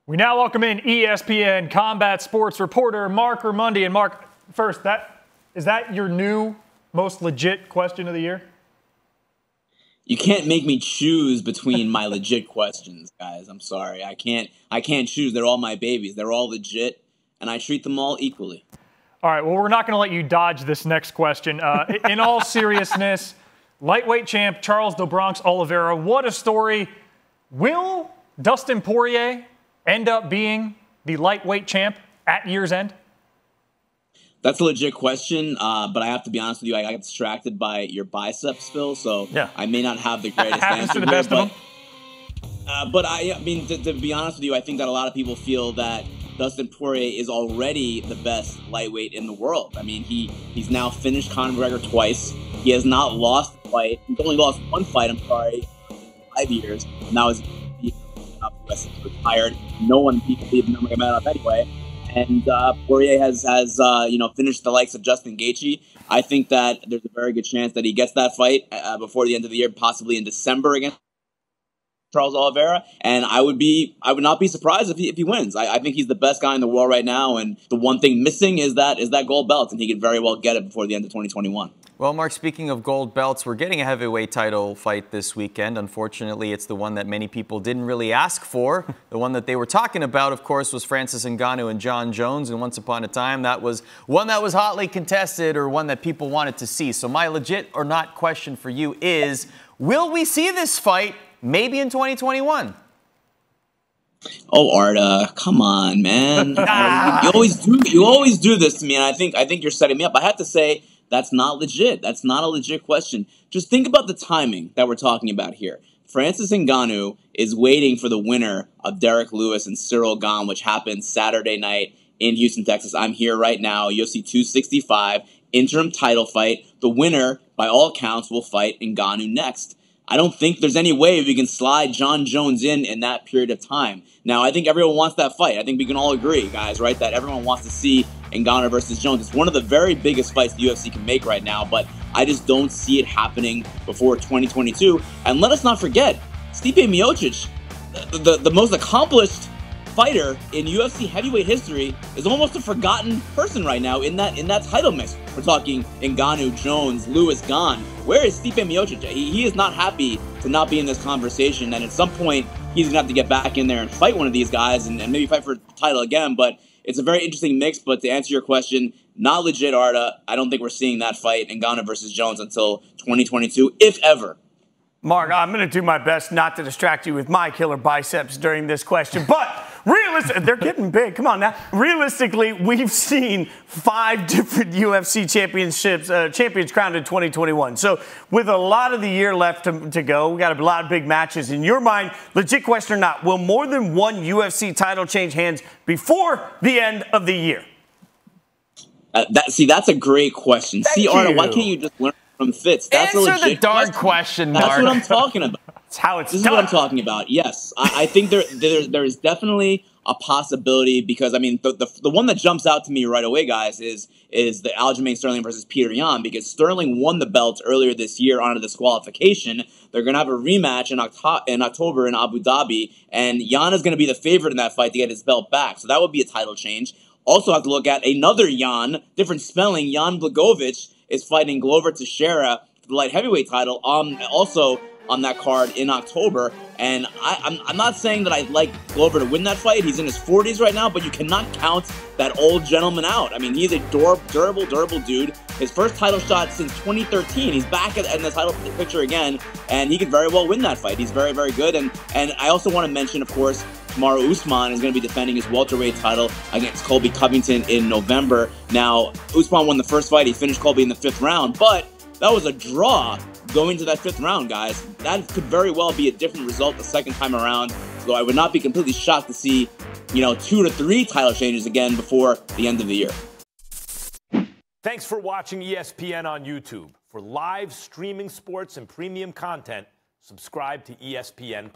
We now welcome in ESPN combat sports reporter Marc Raimondi. And Marc, first, is that your new most legit question of the year? You can't make me choose between my legit questions, guys. I'm sorry. I can't choose. They're all my babies. They're all legit, and I treat them all equally. All right, well, we're not going to let you dodge this next question. In all seriousness, lightweight champ Charles do Bronx Oliveira, what a story. Will Dustin Poirier end up being the lightweight champ at year's end? That's a legit question, but I have to be honest with you. I got distracted by your biceps, Phil, so yeah. I may not have the greatest Happens answer to the best of them. But I mean, to be honest with you, I think that a lot of people feel that Dustin Poirier is already the best lightweight in the world. I mean, he's now finished Conor McGregor twice. He has not lost a fight. He's only lost one fight, in 5 years. And that was retired. No one people beat Ngannou anyway. And Poirier has finished the likes of Justin Gaethje. I think that there's a very good chance that he gets that fight before the end of the year, possibly in December against Charles Oliveira. And I would not be surprised if he wins. I think he's the best guy in the world right now. And the one thing missing is that gold belt, and he could very well get it before the end of 2021. Well, Marc, speaking of gold belts, we're getting a heavyweight title fight this weekend. Unfortunately, it's the one that many people didn't really ask for. The one that they were talking about, of course, was Francis Ngannou and Jon Jones. And once upon a time, that was one that was hotly contested, or one that people wanted to see. So my legit or not question for you is, will we see this fight maybe in 2021? Oh, Arda, come on, man. You always do this to me, and I think you're setting me up. I have to say, that's not legit. That's not a legit question. Just think about the timing that we're talking about here. Francis Ngannou is waiting for the winner of Derek Lewis and Cyril Gane, which happened Saturday night in Houston, Texas. I'm here right now, UFC 265, interim title fight. The winner, by all accounts, will fight Ngannou next. I don't think there's any way we can slide Jon Jones in that period of time. Now, I think everyone wants that fight. I think we can all agree, guys, right, that everyone wants to see Ngannou versus Jones. It's one of the very biggest fights the UFC can make right now, but I just don't see it happening before 2022. And let us not forget, Stipe Miocic, the most accomplished fighter in UFC heavyweight history, is almost a forgotten person right now in that title mix. We're talking Ngannou, Jones, Lewis, Gane. Where is Stipe Miocic? He is not happy to not be in this conversation, and at some point, he's going to have to get back in there and fight one of these guys and maybe fight for the title again. But it's a very interesting mix. But to answer your question, not legit, Arda. I don't think we're seeing that fight, Ngannou versus Jones, until 2022, if ever. Marc, I'm going to do my best not to distract you with my killer biceps during this question, but they're getting big. Come on now. Realistically, we've seen 5 different UFC champions crowned in 2021. So with a lot of the year left to go, we got a lot of big matches. In your mind, legit question or not, will more than one UFC title change hands before the end of the year? That's a great question. Arda, why can't you just learn from Fitz? That's Answer a legit the darn question, Marc. That's what I'm talking about. That's how it's This done. is what I'm talking about. Yes, I think there is definitely a possibility, because I mean the one that jumps out to me right away, guys, is the Aljamain Sterling versus Peter Yan, because Sterling won the belt earlier this year on a disqualification. They're going to have a rematch in October in Abu Dhabi, and Yan is going to be the favorite in that fight to get his belt back. So that would be a title change. Also have to look at another Yan, different spelling. Jan Blachowicz is fighting Glover Teixeira for the light heavyweight title, also on that card in October. And I'm not saying that I'd like Glover to win that fight. He's in his 40s right now, but you cannot count that old gentleman out. I mean, he's a durable dude. His first title shot since 2013. He's back in the title picture again, and he could very well win that fight. He's very, very good. And I also want to mention, of course, Kamaru Usman is going to be defending his welterweight title against Colby Covington in November. Now, Usman won the first fight. He finished Colby in the 5th round, but that was a draw going to that 5th round, guys. That could very well be a different result the second time around. So I would not be completely shocked to see, 2 to 3 title changes again before the end of the year. Thanks for watching ESPN on YouTube. For live streaming sports and premium content, subscribe to ESPN+.